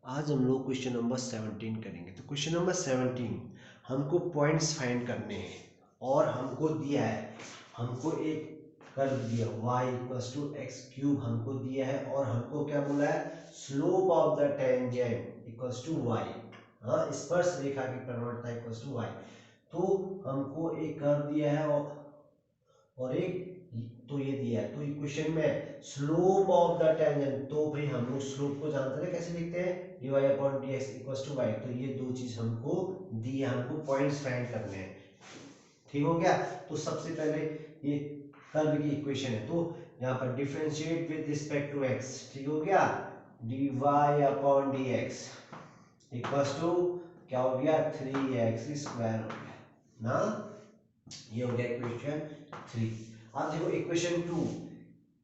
आज हम लोग क्वेश्चन नंबर 17 करेंगे। तो क्वेश्चन नंबर 17 हमको पॉइंट्स फाइंड करने हैं और हमको दिया है, हमको एक कर्व दिया y equals to x cube हमको दिया है और हमको क्या बोला है, slope of the tangent equals to y। हाँ, स्पर्श रेखा की प्रवणता इक्वल्स टू y। तो हमको एक कर्व दिया है और एक तो ये दिया है, तो इक्वेशन में स्लोप ऑफ द टेंजेंट, तो भाई हम लोग स्लोप को जानते हैं, कैसे लिखते हैं, dy upon dx equals to y। तो ये दो चीज हमको दी है, हमको पॉइंट्स फाइंड करने हैं। ठीक हो गया। तो सबसे पहले ये कर्व की इक्वेशन है, तो यहाँ पर differentiate with respect to x। ठीक हो गया, dy अपॉन dx इक्वल्स टू क्या हो गया, 3x स्क्वायर हो गया ना। ये हो गया इक्वेशन 3। अब देखो इक्वेशन 2,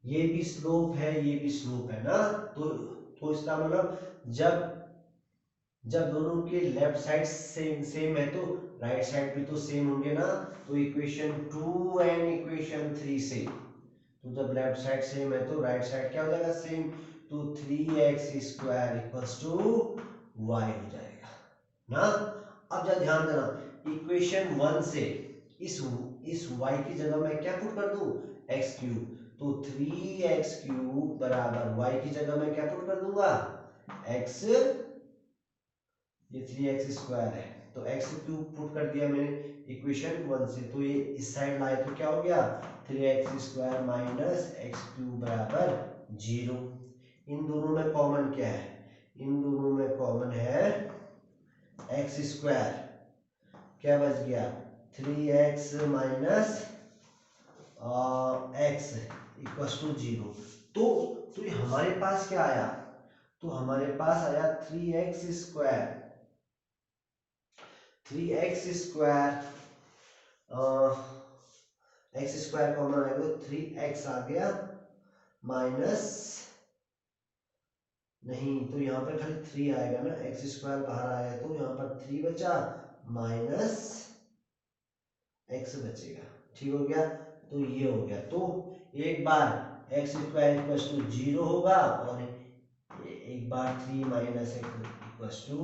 ये भी स्लोप है, ये भी स्लोप है ना। तो इसका मतलब जब जब दोनों के लेफ्ट साइड सेम सेम है तो राइट साइड भी तो सेम होंगे ना। तो इक्वेशन 2 एंड इक्वेशन 3 से, तो जब लेफ्ट साइड सेम है तो राइट साइड क्या हो जाएगा, सेम। तो 3x square equals to y हो जाएगा ना। अब जरा ध्यान देना, इक्वेशन 1 से इस y की जगह मैं क्या पुट कर दूं, x क्यूब। तो 3x क्यूब बराबर y की जगह मैं क्या पुट कर दूंगा, x, ये 3x स्क्वायर है तो x क्यूब पुट कर दिया मैंने इक्वेशन 1 से। तो ये इस साइड लाए तो क्या हो गया, 3x square minus x cube बराबर 0। इन दोनों में कॉमन क्या है, इन दोनों में कॉमन है x स्क्वायर, क्या बच गया, 3x minus x equals to 0। तो ये हमारे पास क्या आया, तो हमारे पास आया 3x square, 3x square x square common आएगा तो 3x आ गया माइनस, नहीं तो यहाँ पर खाली 3 आएगा ना, x स्क्वायर बाहर आया तो यहाँ पर 3 बचा माइनस x बचेगा। ठीक हो गया, तो ये हो गया। तो एक बार x स्क्वायर इक्वल्स टू 0 होगा और एक बार 3 माइनस x इक्वल्स टू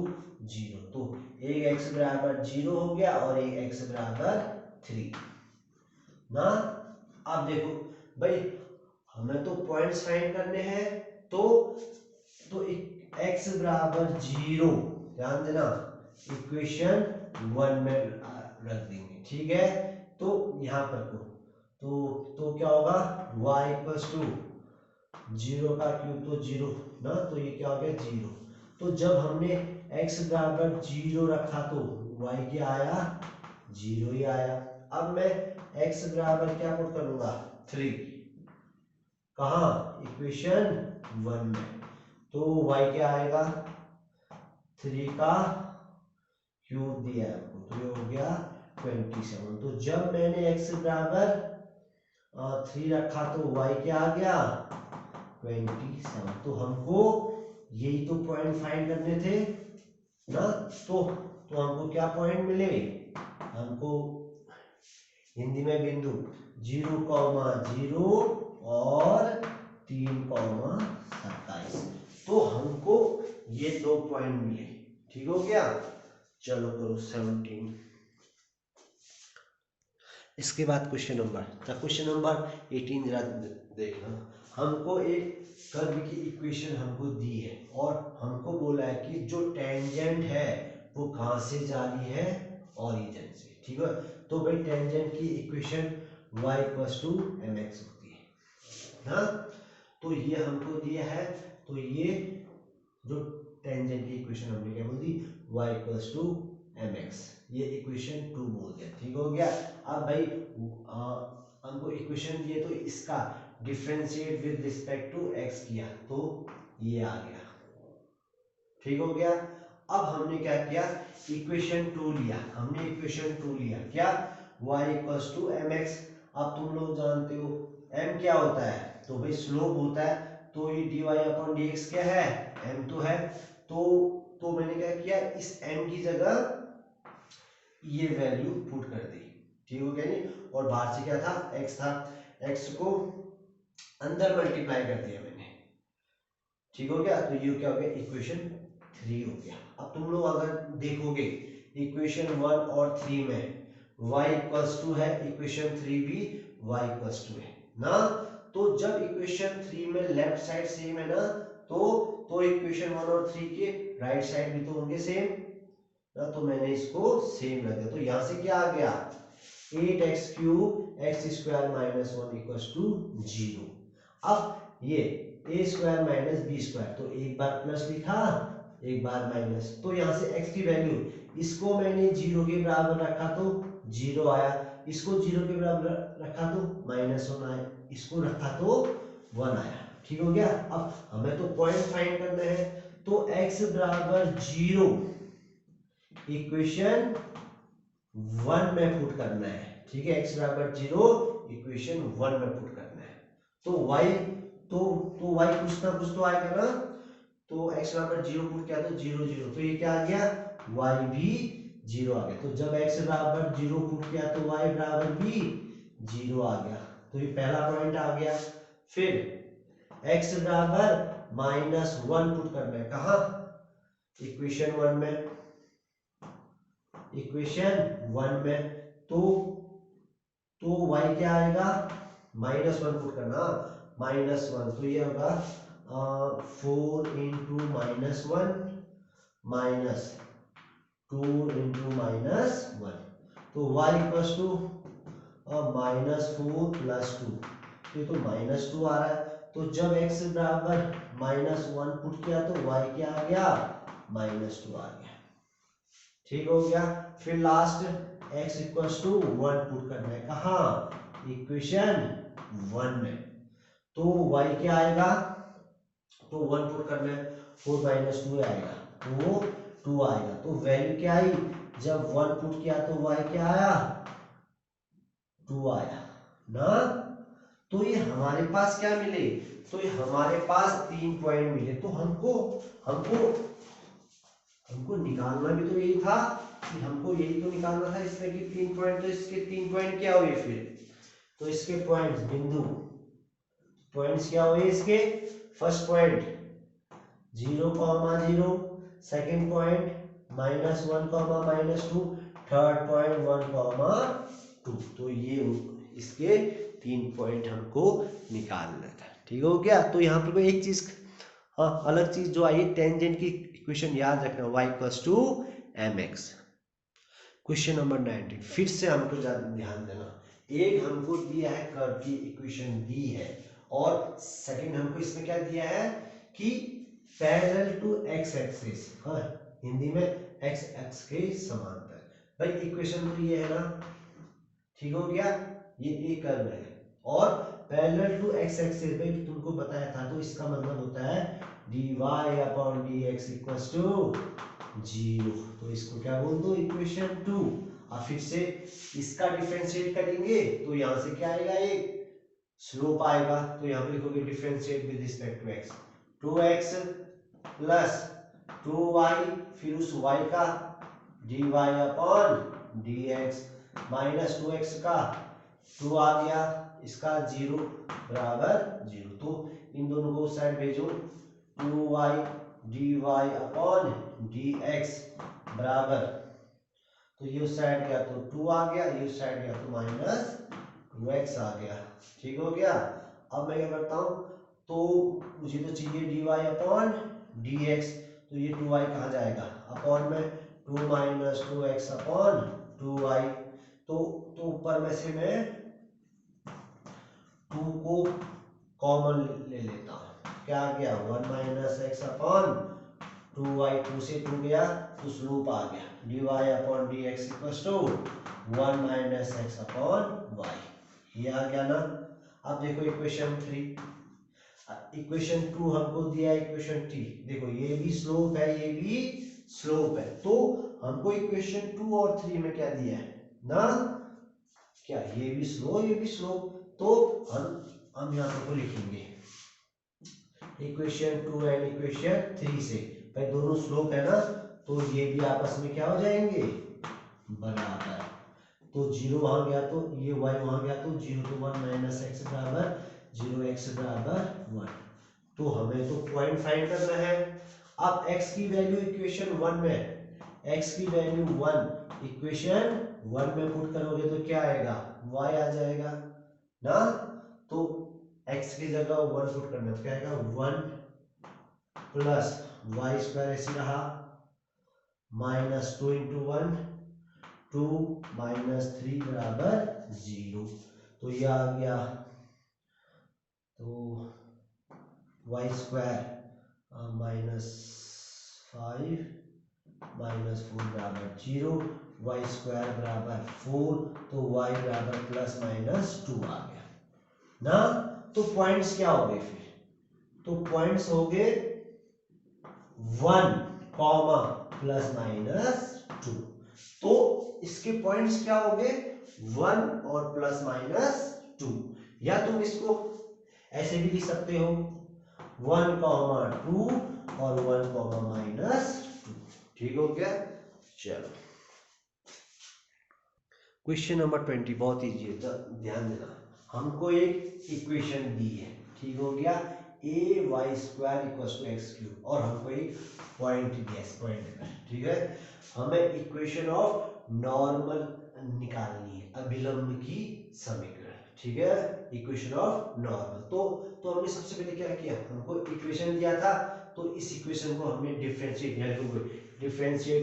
0। तो एक x बराबर 0 हो गया और एक x बराबर 3 ना। अब देखो भाई, हमें तो पॉइंट्स फाइंड करने हैं, तो x बराबर 0 ध्यान देना इक्वेशन 1 में रख देंगे। ठीक है, तो यहां पर को तो क्या होगा, y इक्वल्स टू 0 का क्यूब तो 0 ना, तो ये क्या हो गया 0। तो जब हमने x बराबर 0 रखा तो y क्या आया, 0 ही आया। अब मैं x बराबर क्या पुट करूंगा, 3, कहा, इक्वेशन 1 में। तो y क्या आएगा, 3 का क्यूब दिया है हमको, तो ये हो गया 27। तो जब मैंने x बराबर 3 रखा तो y क्या आ गया, 27। तो हमको यही तो पॉइंट फाइंड करने थे ना। तो हमको क्या पॉइंट मिले, हमको हिंदी में बिंदु 0,0 और 3,27। तो हमको ये दो पॉइंट मिले। ठीक हो गया, चलो करो 17। इसके बाद क्वेश्चन नंबर 18 जरा देखना। हमको एक कर्व की इक्वेशन हमको दी है और हमको बोला है कि जो टेंजेंट है वो कहां से जा रही है, ओरिजिन से। ठीक है, तो भाई टेंजेंट की equation y equals to mx होती है ना। तो ये हमको दिया है, तो ये जो टेंजेंट की इक्वेशन हमने क्या बोल दी, y इक्वल्स टू mx, ये इक्वेशन 2 बोल दिया। ठीक हो गया। अब भाई हमको इक्वेशन दिए तो इसका differentiate with respect to x किया तो ये आ गया। ठीक हो गया। अब हमने क्या किया, इक्वेशन 2 लिया, हमने इक्वेशन 2 लिया क्या, y इक्वल्स टू mx। अब तुम लोग जानते हो m क्या होता है, तो भाई स्लोप होता है। तो ये dy अपॉन dx क्या है, m तो है। तो मैंने क्या किया, इस m की जगह ये वैल्यू पुट कर दी। ठीक हो गया नहीं, और बाहर से क्या था, x था, x को अंदर मल्टीप्लाई कर दिया मैंने। ठीक हो गया, तो ये क्या हो गया, इक्वेशन 3 हो गया। अब तुम लोग अगर देखोगे इक्वेशन 1 और 3 में y इक्वल्स टू है, इक्वेशन 3 भी y इक्वल्स टू है ना। तो जब इक्वेशन 3 में लेफ्ट साइड सेम है ना, तो इक्वेशन 1 और 3 के राइट साइड भी तो होंगे सेम ना, तो मैंने इसको सेम रख दिया। तो यहां से क्या आ गया 8x cube x square minus 1 equals to 0। अब ये a square minus B square, तो एक बार प्लस लिखा एक बार माइनस, तो यहाँ से x की वैल्यू इसको मैंने 0 के बराबर रखा तो 0 आया, इसको 0 के बराबर रखा तो -1 आया, इसको रखा तो 1 आया। ठीक हो गया। अब हमें तो पॉइंट फाइंड करना है, तो x बराबर 0 इक्वेशन 1 में पुट करना है। ठीक है, x बराबर 0 इक्वेशन 1 में पुट करना है। तो y तो y कुछ ना कुछ तो आएगा ना, तो x बराबर 0 पुट किया तो 0 0, तो ये क्या आ गया y भी 0 आ गया। तो जब x बराबर 0 पुट किया तो y बराबर भी 0 आ गया, तो ये पहला पॉइंट आ गया। फिर x बराबर -1 पुट करना है, कहा इक्वेशन 1 में, इक्वेशन 1 में, तो y क्या आएगा -1 पुट करना, -1, तो ये होगा 4 इंटू -1 माइनस 2 इंटू -1, तो y इक्वल्स टू -4 प्लस 2, तो ये तो -2 आ रहा है। तो जब x बराबर -1 पुट किया तो y क्या आ गया -2 आ गया। ठीक हो गया। फिर last x equals to 1 put करना है, कहा इक्वेशन 1 में, तो y क्या आएगा, तो 1 पुट करना है, 4 माइनस 2 आएगा, तो 2 आएगा। तो वैल्यू क्या आई, जब 1 पुट किया तो y क्या आया 2 आया ना। तो ये हमारे पास क्या मिले, तो ये हमारे पास 3 पॉइंट मिले। तो हमको हमको हमको निकालना भी तो यही था, कि हमको यही तो निकालना था इसमें कि 3 पॉइंट, तो इसके 3 पॉइंट क्या हुए फिर, तो इसके पॉइंट्स बिंदु पॉइंट्स क्या हुए इसके, first point 0,0, second point -1, -2, third point 1,2, तो ये इसके 3 पॉइंट हमको निकालना था। ठीक हो गया। तो यहाँ पर कोई एक चीज, हाँ अलग चीज जो आई, टेंजेंट की इक्वेशन याद रखना, y equals to mx। Question number 19, फिर से हमको ध्यान देना, एक हमको दिया है कर्व की इक्वेशन दी है, और सेकंड हमको इसमें क्या दिया है कि पैरेलल टू x एक्सिस, हाँ हिंदी में x एक्स के समांतर। भाई इक्वेशन तो ये है ना, ठीक हो गया, ये कर्व है और पैरेलल टू x एक्सिस, भाई तुमको बताया था, तो इसका मतलब होता है dy upon dx equals to 0, तो इसको क्या बोल दो इक्वेशन 2। अब फिर से इसका डिफरेंशिएट करेंगे तो यहां से क्या आएगा, एक स्लोप आएगा, तो यहां पे लिखोगे differentiate with respect to x, 2x plus 2y, फिर उस y का dy upon dx minus 2x का 2 आ गया, इसका 0 बराबर 0, तो इन दोनों को उस साइड भेजो, 2y dy अपॉन dx बराबर, तो ये उस साइड गया तो 2 आ गया, ये उस साइड गया तो -2x आ गया। ठीक हो गया। अब मैं क्या करता हूं, तो मुझे तो चाहिए dy अपॉन dx, तो ये 2y कहाँ जाएगा, अपॉन में 2 माइनस 2x अपॉन 2y, तो ऊपर में से मैं 2 को कॉमन ले लेता हूं, क्या आ गया 1 माइनस x अपॉन 2y, 2 से 2 गया तो स्लोप आ गया, dy upon dx equals to 1 minus x upon y, ये आ गया ना। अब देखो इक्वेशन 3, इक्वेशन 2 हमको दिया है, इक्वेशन 3 देखो ये भी स्लोप है, ये भी स्लोप है, तो हमको इक्वेशन 2 और 3 में क्या दिया है ना, क्या ये भी स्लोप ये भी स्लोप, तो हम यहाँ पर लिखेंगे इक्वेशन 2 एंड इक्वेशन 3 से, भाई दोनों स्लोप है ना, तो ये भी आपस में क्या हो जाएंगे बराबर, तो 0 वहां गया तो ये y वहां गया तो 0 तो 1 माइनस x बराबर 0, x बराबर 1, तो हमें तो पॉइंट फाइंड करना है, अब x की वैल्यू इक्वेशन 1 में, x की वैल्यू 1 इक्वेशन 1 में पुट करोगे तो क्या आएगा, y आ जाएगा ना। तो x की जगह 1 पुट करना तो क्या आएगा 1 प्लस वाई स्क्वायर ऐसे रहा माइनस 2 इंटू 1 2 माइनस 3 बराबर 0। तो ये आ गया, तो वाई स्क्वायर माइनस 5 माइनस 4 बराबर 0, वाई स्क्वायर बराबर 4, तो वाई बराबर प्लस माइनस 2 आ गया ना। तो पॉइंट्स क्या हो गए फिर, तो पॉइंट्स हो गए 1 कॉमा प्लस माइनस 2। तो इसके पॉइंट्स क्या हो गए 1 और प्लस माइनस 2। या तुम इसको ऐसे भी लिख सकते हो 1 कॉमा 2 और 1 कॉमा माइनस 2। ठीक हो गया। चलो क्वेश्चन नंबर 20 बहुत इजी है, तो ध्यान देना। हमको एक इक्वेशन दी है, ठीक हो गया, a y square equal to x cube, और हमको एक पॉइंट दिया है, पॉइंट पर, ठीक है। हमें इक्वेशन ऑफ नॉर्मल निकालनी है, अभिलंब की समीकरण, ठीक है, इक्वेशन ऑफ नॉर्मल। तो हमने सबसे पहले क्या किया, हमको इक्वेशन दिया था, तो इस इक्वेशन को हमने differentiate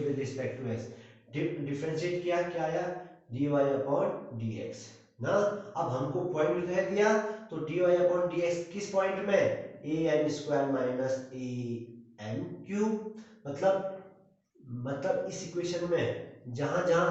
with respect to x, differentiate किया, क्या आया dy अपॉन dx ना। अब हमको पॉइंट दे दिया, तो dy अपॉन dx किस पॉइंट में, an square minus an cube, मतलब इस इक्वेशन में जहां जहां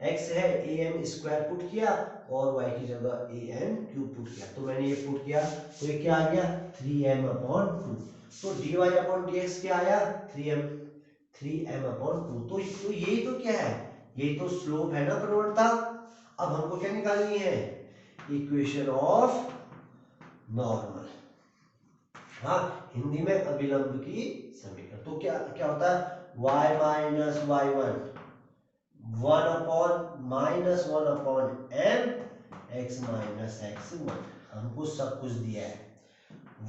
x है an स्क्वायर पुट किया और y की जगह an क्यूब पुट किया, तो मैंने ये पुट किया, तो ये क्या आ गया 3m अपॉन 2। तो dy अपॉन dx क्या आया 3m अपॉन 2। तो यही तो क्या है, यही तो स्लोप है ना, प्रवणता। अब हमको क्या निकालनी है, इक्वेशन ऑफ नॉर्मल, हाँ हिंदी में अभिलंब की समीकरण। तो क्या क्या होता है y minus y1 1 upon minus 1 upon m x minus x1, हमको सब कुछ दिया है।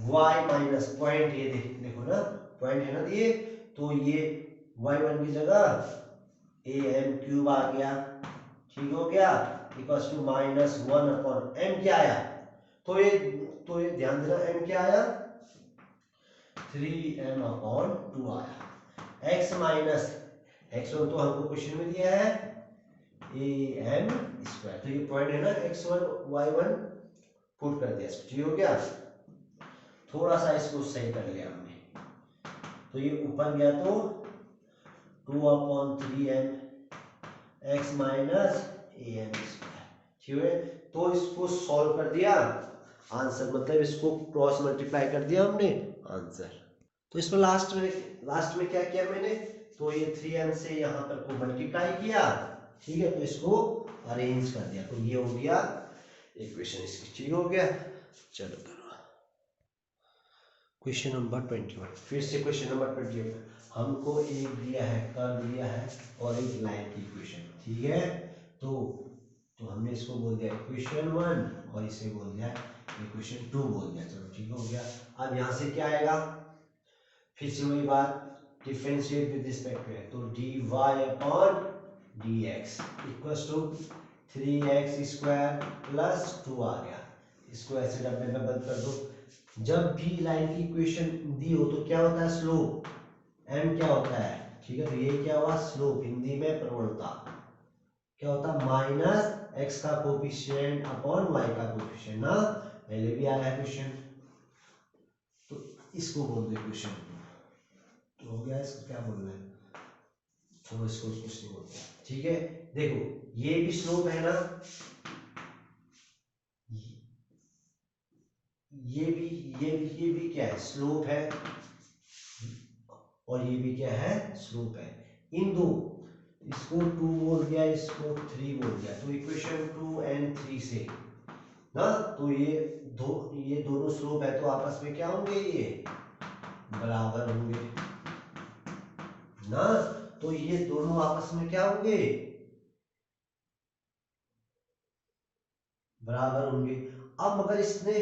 y माइनस पॉइंट, ये देखो ना पॉइंट है ना दिए, तो ये y1 की जगह am क्यूब आ गया, ठीक हो गया, equals to minus 1 upon m क्या आया, तो ये ध्यान देना m क्या आया 3m अपॉन 2 आया। x माइनस x1 तो हमको क्वेश्चन में दिया है am स्क्वायर, तो ये पॉइंट है ना x1 y1 पुट कर दिया इसको, ठीक हो गया। थोड़ा सा इसको सही कर लिया हमने, तो ये ऊपर गया तो 2 upon 3m x minus am square, ठीक है। तो इसको सॉल्व कर दिया, आंसर मतलब इसको क्रॉस मल्टीप्लाई कर दिया हमने, आंसर। तो इसमें लास्ट में क्या किया मैंने, तो ये 3m से यहाँ पर को मल्टीप्लाई किया, ठीक है, तो इसको अरेंज कर दिया, तो ये हो गया इक्वेशन इसकी, ठीक हो गया। चलो करो क्वेश्चन नंबर 21, फिर से क्वेश्चन नंबर 21, हमको एक दिया है, कर्व दिया है और एक लाइन की इक्वेशन, ठीक है। तो हमने इसको बोल दिया इक्वेशन 1 और इसे बोल दिया इक्वेशन 2 बोल दिया, चलो ठीक हो गया। अब यहाँ से क्या आएगा, फिर से वही बात, डिफरेंशिएट विद रिस्पेक्ट टू, तो dy upon dx equals to 3x square plus 2 आ गया, इसको ऐसे डब्बे में बंद कर दो। जब भी लाइन की इक्वेशन दी हो तो क्या होता है स्लोप, m क्या होता है, ठीक है, तो ये क्या हुआ स्लोप, हिंदी में प्रवणता, क्या होता है माइनस x का कोफिशिएंट अपॉन y का कोफिशिएंट ना, पहले भी आया है क्वेश्चन, तो इसको बोल दे क्वेश्चन, तो हो गया, इसको क्या बोलना है, तो इसको कुछ नहीं बोलते, ठीक है। देखो ये भी स्लोप है ना, ये भी क्या है स्लोप है, और ये भी क्या है स्लोप है, इन दो, इसको 2 बोल दिया, इसको 3 बोल दिया, तो इक्वेशन 2 एंड 3 से ना, तो ये दोनों स्लोप है, तो आपस में क्या होंगे, ये बराबर होंगे ना, तो ये दोनों आपस में क्या होंगे बराबर होंगे। अब मगर इसने,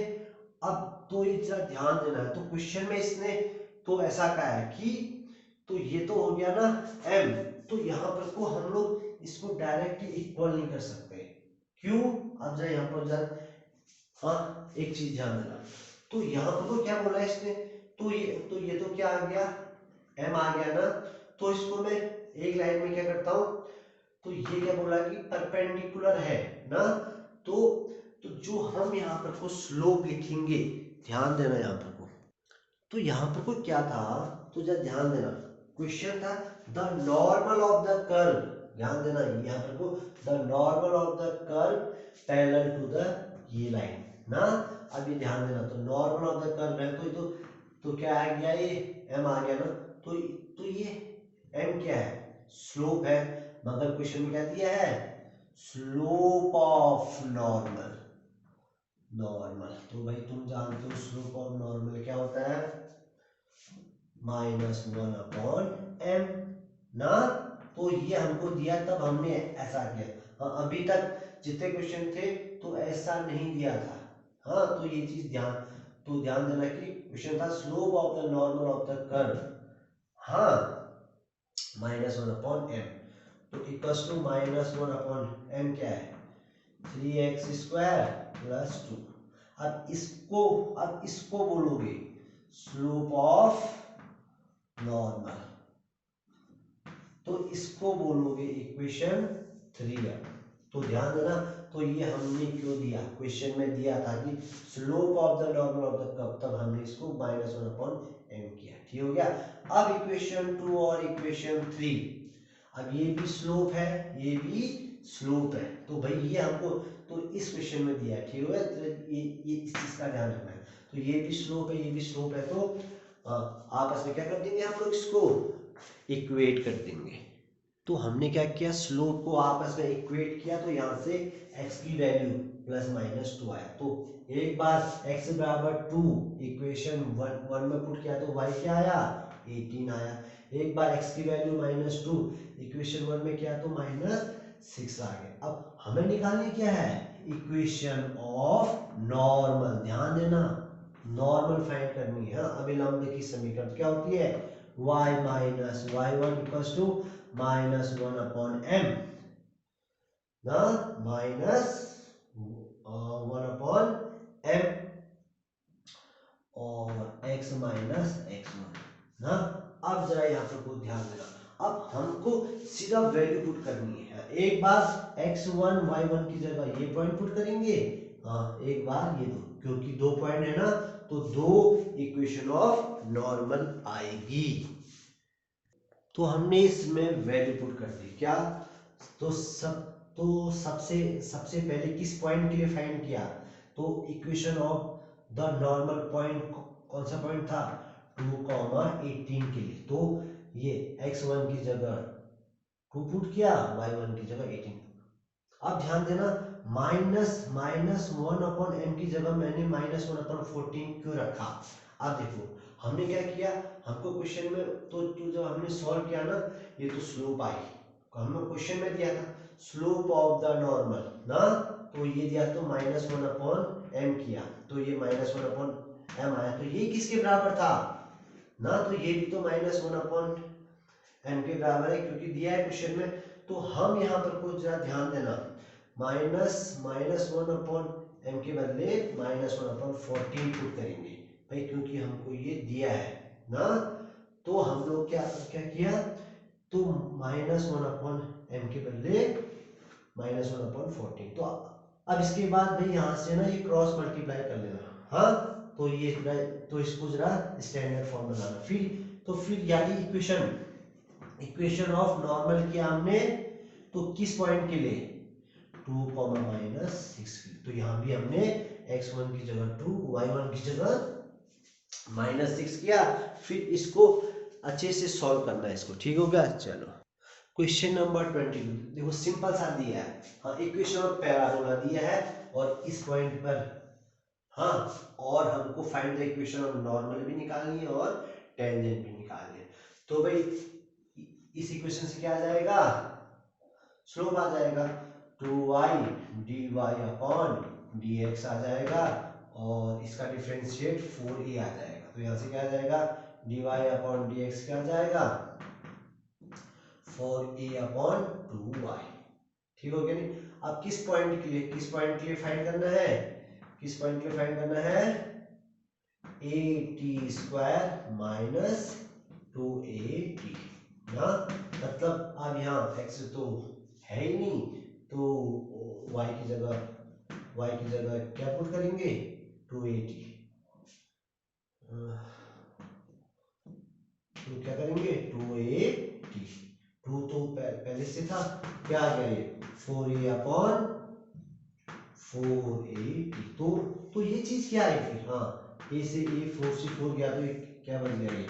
अब तो ये जरा ध्यान देना है, तो क्वेश्चन में इसने तो ऐसा कहा है कि तो ये तो हो गया ना m। तो यहाँ पर को हम लोग इसको डायरेक्टली इक्वल नहीं कर सकते। क्यों? अब जरा यहाँ पर जरा, हाँ एक चीज ध्यान देना, तो यहाँ पर को क्या बोला है इसने, तो ये तो क्या आ गया, m आ गया ना। तो इसको मैं एक लाइन में क्या करता हूँ, तो ये क्या बोला कि परपेंडिकुलर है ना। तो जो हम यहाँ पर को स्लोप लिखेंगे, ध्यान देना यहाँ पर को, तो यहाँ पर को क्या था, तो जरा ध्यान देना, क्वेश्चन था the normal of the curve, ध्यान देना यहाँ पर को, the normal of the curve parallel to the ये लाइन ना। अब ये ध्यान देना, तो नॉर्मल ऑफ द कर्व है, तो क्या आ गया, ये m आ गया ना। तो ये m क्या है, स्लोप है, मगर क्वेश्चन में क्या दिया है, स्लोप ऑफ नॉर्मल। तो भाई तुम जानते हो स्लोप ऑफ नॉर्मल क्या होता है, -1/m ना। तो ये हमको दिया तब हमने ऐसा किया। हाँ अभी तक जितने क्वेश्चन थे तो ऐसा नहीं दिया था। हाँ तो ये चीज ध्यान देना कि क्वेश्चन था slope of the normal of the curve, हाँ -1/m, तो इक्वल्स टू -1/m क्या है, 3x² + 2। अब इसको बोलोगे स्लोप ऑफ नॉर्मल, तो इसको बोलोगे इक्वेशन 3m। तो ध्यान देना, तो ये हमने क्यों दिया, क्वेश्चन में दिया था कि slope of the normal of the curve, तब हमने इसको -1/m किया, ठीक हो गया। अब इक्वेशन 2 और इक्वेशन 3, अब ये भी स्लोप है, ये भी स्लोप है, तो भाई ये हमको तो इस क्वेश्चन में दिया है, ठीक है। तो ये इस चीज का ध्यान रखना है, तो ये भी स्लोप है, ये भी स्लोप है, तो आपस में क्या कर देंगे हम लोग, इसको इक्वेट कर देंगे। तो हमने क्या किया, स्लोप को आपस में इक्वेट किया, तो यहाँ से x की वैल्यू +-2 आया। तो एक बार x बराबर 2 इक्वेशन 1 में पुट किया तो y क्या आया, 18 आया। एक बार x की वैल्यू -2 इक्वेशन 1 में किया तो -6 आ गया। अब हमें निकालनी क्या है, इक्वेशन ऑफ नॉर्मल, ध्यान देना नॉर्मल फाइंड करनी है। अभिलंब की समीकरण क्या होती है, y - y1 = -1/m ना, -1/m और x - x1 ना। अब जरा यहाँ पर को ध्यान देना, अब हमको सीधा वैल्यू पुट करनी है। एक बार x1 y1 की जगह ये पॉइंट पुट करेंगे, हाँ एक बार ये दो, क्योंकि 2 पॉइंट है ना, तो 2 इक्वेशन ऑफ नॉर्मल आएगी। तो हमने इसमें वैल्यू पुट कर दी क्या, तो सबसे पहले किस पॉइंट के लिए फाइंड किया, तो equation of the normal point, कौन सा पॉइंट था, 2,18 के लिए। तो ये x1 की जगह 2 पुट किया, y1 की जगह 18। अब ध्यान देना, -1/m की जगह मैंने -1/14 क्यों रखा। अब देखो हमने क्या किया, हमको क्वेश्चन में तो जब हमने सॉल्व किया ना, ये तो स्लोप आई, हमें क्वेश्चन में दिया था स्लोप ऑफ द नॉर्मल ना, तो ये दिया तो -1/m किया, तो ये -1/m आया, तो ये किसके बराबर था ना, तो ये भी तो -1/m के बराबर है, क्योंकि दिया है क्वेश्चन में। तो हम यहाँ पर कुछ जरा ध्यान देना, -1/m के बदले -1/14 पुट करेंगे भाई, क्योंकि हमको ये दिया है ना। तो हम लोग क्या क्या किया, तो -1/m के बदले -1/14। तो अब इसके बाद भाई यहाँ से ना ये क्रॉस मल्टीप्लाई कर लेना, हाँ तो तो इसको जरा स्टैंडर्ड फॉर्म बनाना। फिर यानी इक्वेशन ऑफ नॉर्मल किया हमने, तो किस पॉइंट के लिए, 2, -6 की। तो यहाँ भी हमने x1 की जगह 2, y1 की जगह -6 किया। फिर इसको अच्छे से सॉल्व करना है इसको, ठीक हो गया। चलो क्वेश्चन नंबर 22, देखो सिंपल सा दिया है, हाँ इक्वेशन ऑफ पैराबोला दिया है, और इस पॉइंट पर हाँ, और हमको find the equation of normal भी निकालनी है और टेंजेंट भी निकालनी है। तो भाई इस इक्वेशन से क्या आ जाएगा, स्लोप आ जाएगा, 2y dy/dx आ जाएगा, और इसका डिफरेंशिएट 4a आ जाएगा। तो यहाँ से क्या आ जाएगा, dy/dx क्या आ जाएगा, 4a/2y। ठीक हो गया नहीं? अब किस पॉइंट के लिए फाइंड करना है? किस पॉइंट के लिए फाइंड करना है? at² माइनस 2at ना। मतलब अब यहाँ x तो है ही नहीं, तो y की जगह क्या पुट करेंगे? 2at। तो क्या करेंगे? 2at। 2 तो पहले से था, क्या आ गया ये? 4a/4at। तो ये चीज क्या है फिर? हाँ, a से a 4 से 4 गया, तो ये क्या बच गया? ये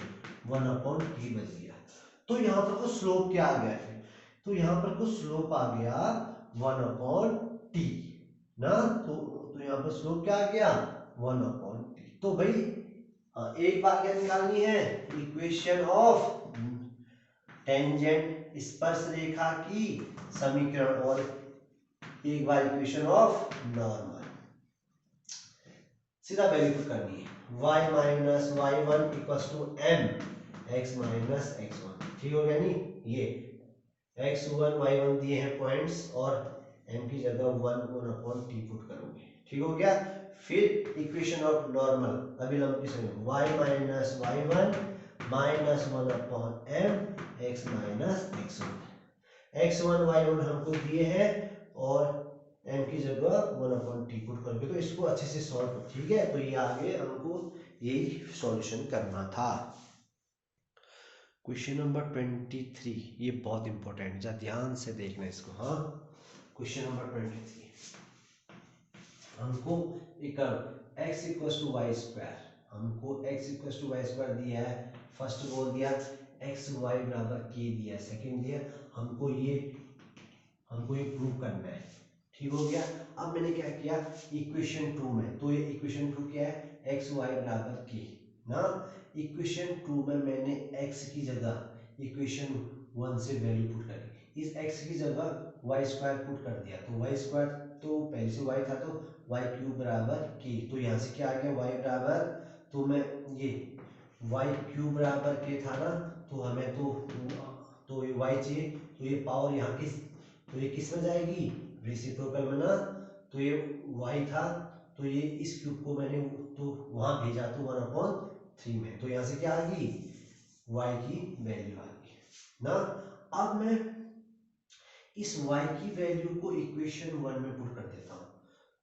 1/t बच गया। तो यहाँ पर कुछ स्लोप क्या आ गया फिर? तो यहाँ पर कुछ स्लोप आ गया 1/t ना। तो यहाँ पर स्लोप क्या आ गया? 1/t। तो भाई एक बात क्या निकालनी है? इक्वेशन ऑफ टेंजेंट स्पर्श रेखा की समीकरण, और एक बार इक्वेशन ऑफ नॉर्मल। सीधा वैल्यू पुट करनी है। y minus y1 equals to m x minus x1। ठीक हो गया नहीं? ये x1 y1 दिए हैं पॉइंट्स, और m की जगह 1/t पुट करोगे। ठीक हो गया? फिर इक्वेशन ऑफ नॉर्मल अभिलंब की समीकरण y minus y1 minus 1/m x minus x1। x1 y1 हमको दिए हैं, और m की जगह 1/t पुट करके, तो इसको अच्छे से सॉल्व। ठीक है, तो ये आगे हमको यही सॉल्यूशन करना था। क्वेश्चन नंबर 23, ये बहुत इंपॉर्टेंट, जा ध्यान से देखना इसको। हाँ, क्वेश्चन नंबर 23 हमको एक x equals to y square, हमको x equals to y square दिया है। फर्स्ट बोल दिया एक्स वाई बराबर के दिया, सेकंड दिया हमको ये प्रूव करना है। ठीक हो गया? अब मैंने क्या किया इक्वेशन 2 में, तो ये इक्वेशन 2 क्या है? एक्स वाई बराबर के ना। इक्वेशन 2 में मैंने x की जगह इक्वेशन 1 से वैल्यू पुट करी, इस x की जगह वाई स्क्वायर पुट कर दिया, तो वाई स्क्वायर तो पहले से y था, तो वाई क्यूब बराबर के, तो यहाँ से क्या आ गया? y बराबर, तो मैं ये वाई क्यूब बराबर के था ना, तो हमें तो ये y चाहिए, तो ये पावर यहाँ किस, तो ये किस में जाएगी? रेसिप्रोकल में ना। तो ये y था, तो ये इस क्यूब को मैंने तो वहां भेजा, तो 1/3 में, तो यहाँ से क्या आ गई? y की वैल्यू आ गई ना। अब मैं इस y की वैल्यू को इक्वेशन 1 में पुट कर देता हूँ।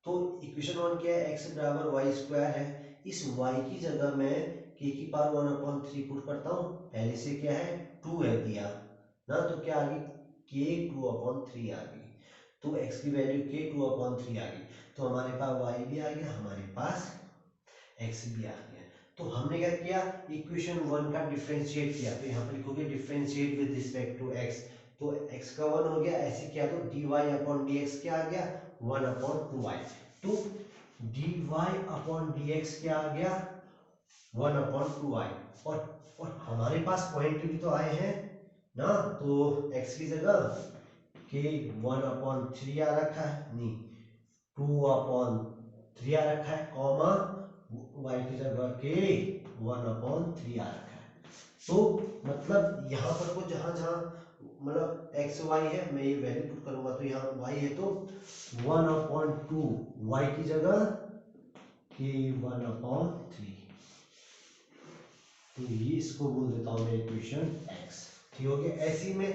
तो इक्वेशन 1 क्या है? x बराबर वाई स्क्वायर है। इस y की जगह मैं k की पावर 1/3 पुट करता हूँ, पहले से क्या है? 2 है दिया ना, तो क्या आ गई? k 2/3 आ गई। तो x की वैल्यू k 2/3 आ गई, तो हमारे पास y भी आ गया, हमारे पास x भी आ गया। तो हमने क्या किया? इक्वेशन 1 का डिफरेंशिएट किया, तो यहाँ पर लिखोगे differentiate with respect to x, तो x का 1 हो गया, ऐसे किया तो dy/dx क्या आ गया? 1/2y। तो dy/dx क्या आ गया? 1/2y। और हमारे पास पॉइंट भी तो आए हैं ना, तो x की जगह के 1/3 आ रखा है, नहीं 2/3 आ रखा है, कॉमा y की जगह के 1/3 आ रखा है। तो मतलब यहाँ पर को जहां जहां मतलब x y है, मैं ये वैल्यू पुट करूंगा, तो यहाँ y है तो 1/2 y की जगह के 1/3, तो ये इसको बोल देता हूं मैं इक्वेशन x। ठीक हो गया? ऐसी में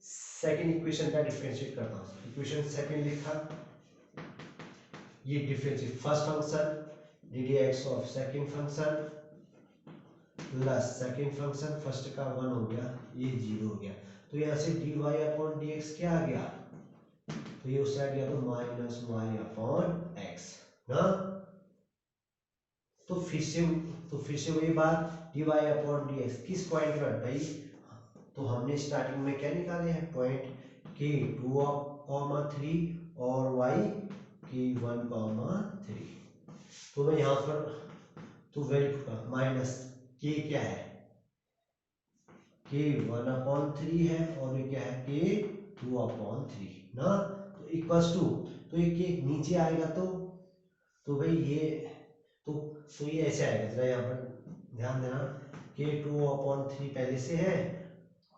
सेकंड इक्वेशन का डिफरेंशिएट करता हूं। इक्वेशन सेकंड लिखा, ये differentiate first function ddx of second function plus second function first का 1 हो गया, ये 0 हो गया, तो यहाँ से dy/dx क्या आ गया? तो ये उस साइड गया तो -y/x ना। तो फिर से वही बात, dy/dx किस पॉइंट पर भाई? तो हमने स्टार्टिंग में क्या निकाले हैं? पॉइंट के 2,3 और y के 1,3। तो मैं यहाँ पर तो वैल्यू का माइनस के क्या है? के 1/3 है, और ये क्या है? के 2/3 ना। तो इक्वल्स टू, तो ये के नीचे आएगा, तो भाई ये तो ये ऐसे आएगा, जरा यहाँ पर ध्यान देना, के 2/3 पहले से है,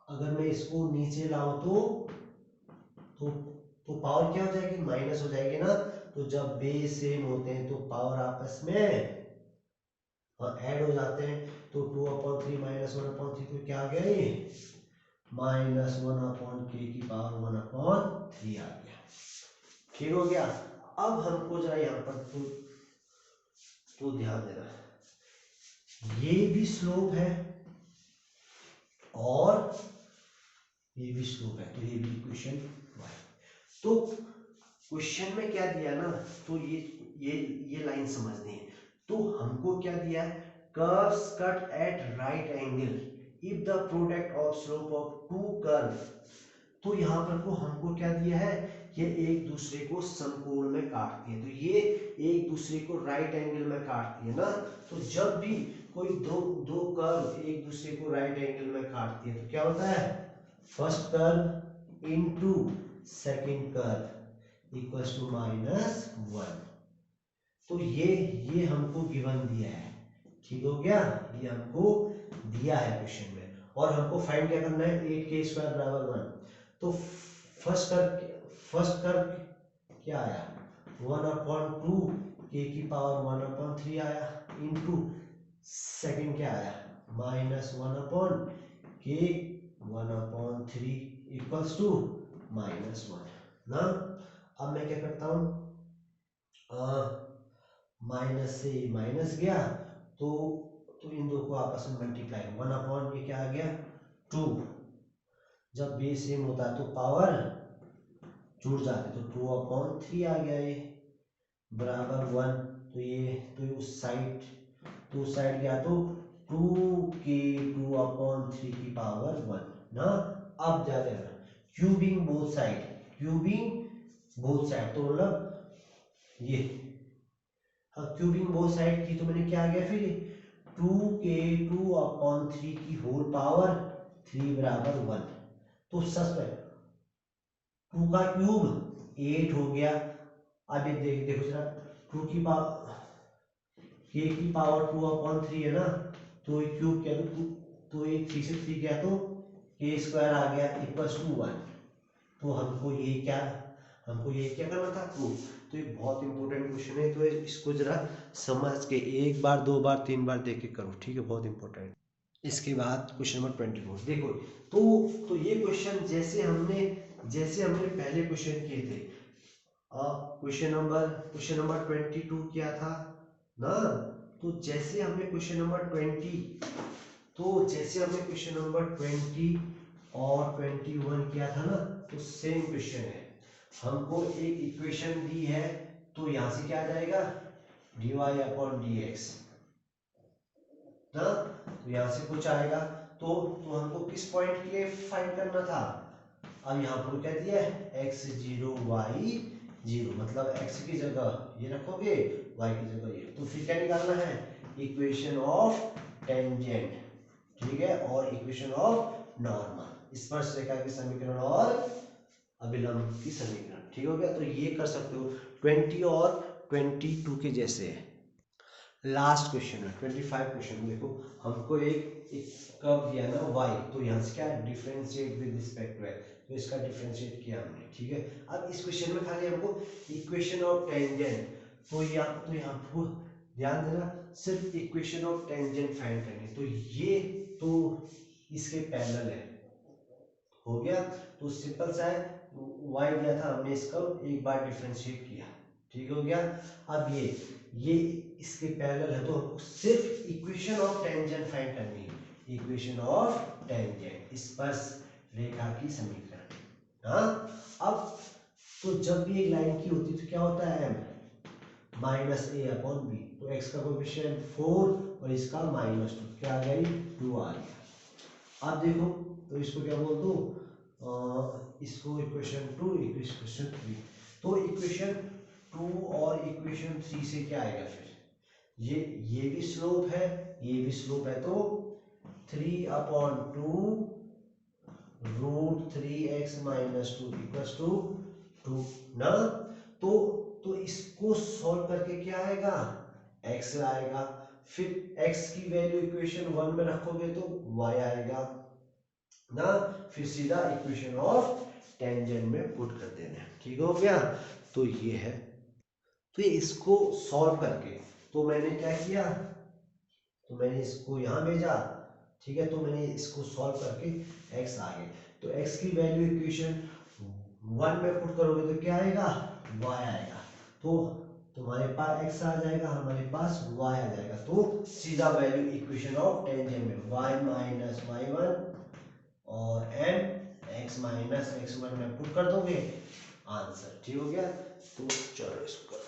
अगर मैं इसको नीचे लाऊं तो पावर क्या हो जाएगी, माइनस हो जाएगी ना। तो जब बेस सेम होते हैं तो पावर आपस में ऐड हो जाते हैं। तो 2/3 माइनस 1/3 तो क्या आ गया ये -1/k की पावर 1/3 आ गया। ठीक हो गया। अब हमको जरा यहाँ पर तो ध्यान देना, ये भी स्लोप है और ये भी स्लोप है, तो ये भी इक्वेशन y। तो क्वेश्चन में क्या दिया ना, तो ये लाइन समझनी है। तो हमको क्या दिया है, curves cut at right angle if the product of slope of two curve. तो यहाँ पर को हमको क्या दिया है, ये एक दूसरे को समकोण में काटती है। तो ये एक दूसरे को राइट एंगल में काटती है ना। तो जब भी कोई दो कर्व एक दूसरे को राइट एंगल में काटती है तो क्या होता है, first curve into second curve equals to -1। तो ये हमको गिवन दिया है। ठीक हो गया, ये हमको दिया है क्वेश्चन में। और हमको फाइंड क्या करना है, 8k² बराबर 1। तो फर्स्ट कर्व क्या आया, 1/2 k की पावर 1/3 आया, इनटू सेकंड क्या आया -1/k 1/3 इक्वल्स टू -1 ना। अब मैं क्या करता हूं, माइनस से माइनस गया तो इन दो को आपस में मल्टीप्लाई, 1/, ये क्या आ गया 2। जब बेस सेम होता है तो पावर जुड़ जाते, तो 2/3 आ गया ये बराबर 1। तो उस साइड गया तो 2k 2/3 की पावर 1 ना। अब क्या करना, क्यूबिंग बोथ साइड तो मतलब ये, हाँ क्यूबिंग बोथ साइड की, तो मैंने क्या आ गया फिर 2k 2/3 की होल पावर 3 बराबर 1। तो सच में 2 का क्यूब 8 हो गया। अब ये देखो जरा, 2 की पावर k की पावर 2/3 है ना, तो ये क्यूब किया तो ये 3 से 3 गया तो k² आ गया इक्वल्स टू 1। तो हमको ये क्या करना था, प्रूफ। तो ये बहुत इंपॉर्टेंट क्वेश्चन है, तो इसको जरा समझ के एक बार 2 बार 3 बार देख के करो, ठीक है, बहुत इंपॉर्टेंट। इसके बाद क्वेश्चन नंबर 24 देखो। तो ये क्वेश्चन जैसे हमने पहले क्वेश्चन किए थे, क्वेश्चन नंबर 22 क्या था ना। तो जैसे हमने क्वेश्चन नंबर 20 और 21 किया था ना, तो सेम क्वेश्चन है। हमको एक इक्वेशन दी है, तो यहां से क्या आ जाएगा dy/dx ना। तो यहां से कुछ आएगा, तो हमको किस पॉइंट के लिए फाइंड करना था। अब यहाँ पर क्या दिया है x0 y0, मतलब x की जगह ये रखोगे, y की जगह ये। तो फिर क्या निकालना है, इक्वेशन ऑफ टेंजेंट, ठीक है, और इक्वेशन ऑफ नॉर्मल, स्पर्शरेखा की समीकरण और अभिलंब की समीकरण। ठीक हो गया, तो ये कर सकते हो 20 और 22 के जैसे है। लास्ट क्वेश्चन है 25 क्वेश्चन। देखो हमको एक कर्व दिया ना y, तो यहाँ से क्या differentiate with respect to x, तो इसका डिफरेंशिएट किया हमने, ठीक है। अब इस क्वेश्चन में खाली हमको इक्वेशन ऑफ टेंजेंट, तो यहाँ को ध्यान देना, सिर्फ इक्वेशन ऑफ टेंजेंट फाइंड करनी। तो ये तो इसके पैरेलल है, हो गया। तो सिंपल सा है, y दिया था हमने, इसका एक बार डिफरेंशिएट किया, ठीक हो गया। अब ये इसके पैरेलल है, तो हमको सिर्फ इक्वेशन ऑफ टेंजेंट फाइंड करनी है, इक्वेशन ऑफ टेंजेंट स्पर्श रेखा की समीकरण। हाँ, अब तो जब भी एक लाइन की होती है तो क्या होता है m -a/b, तो x का कोएफिशिएंट 4 और इसका -2, क्या आ गई 2 आ गया। अब देखो, तो इसको क्या बोल दो, इसको इक्वेशन 2 इक्वेशन 3। तो इक्वेशन 2 और इक्वेशन 3 से क्या आएगा फिर, ये भी स्लोप है, ये भी स्लोप है, तो 3/2 √3x - 2 इक्वल्स टू 2 ना। तो इसको सॉल्व करके क्या आएगा, x आएगा। फिर x की वैल्यू इक्वेशन 1 में रखोगे तो y आएगा, ना, फिर सीधा इक्वेशन ऑफ टेंजेंट में पुट कर देना है। ठीक हो गया, तो ये है। तो ये इसको सॉल्व करके तो मैंने क्या किया, तो मैंने इसको यहाँ भेजा, ठीक है, तो मैंने इसको सॉल्व करके x आ गए, तो x की वैल्यू इक्वेशन 1 में पुट करोगे तो क्या आएगा, y आएगा, तो तुम्हारे पास x आ जाएगा, हमारे पास y आ जाएगा, तो सीधा वैल्यू इक्वेशन ऑफ टेंजेंट में y माइनस y1 और n x माइनस x1 में पुट कर दोगे, आंसर। ठीक हो गया, तो चलो इसको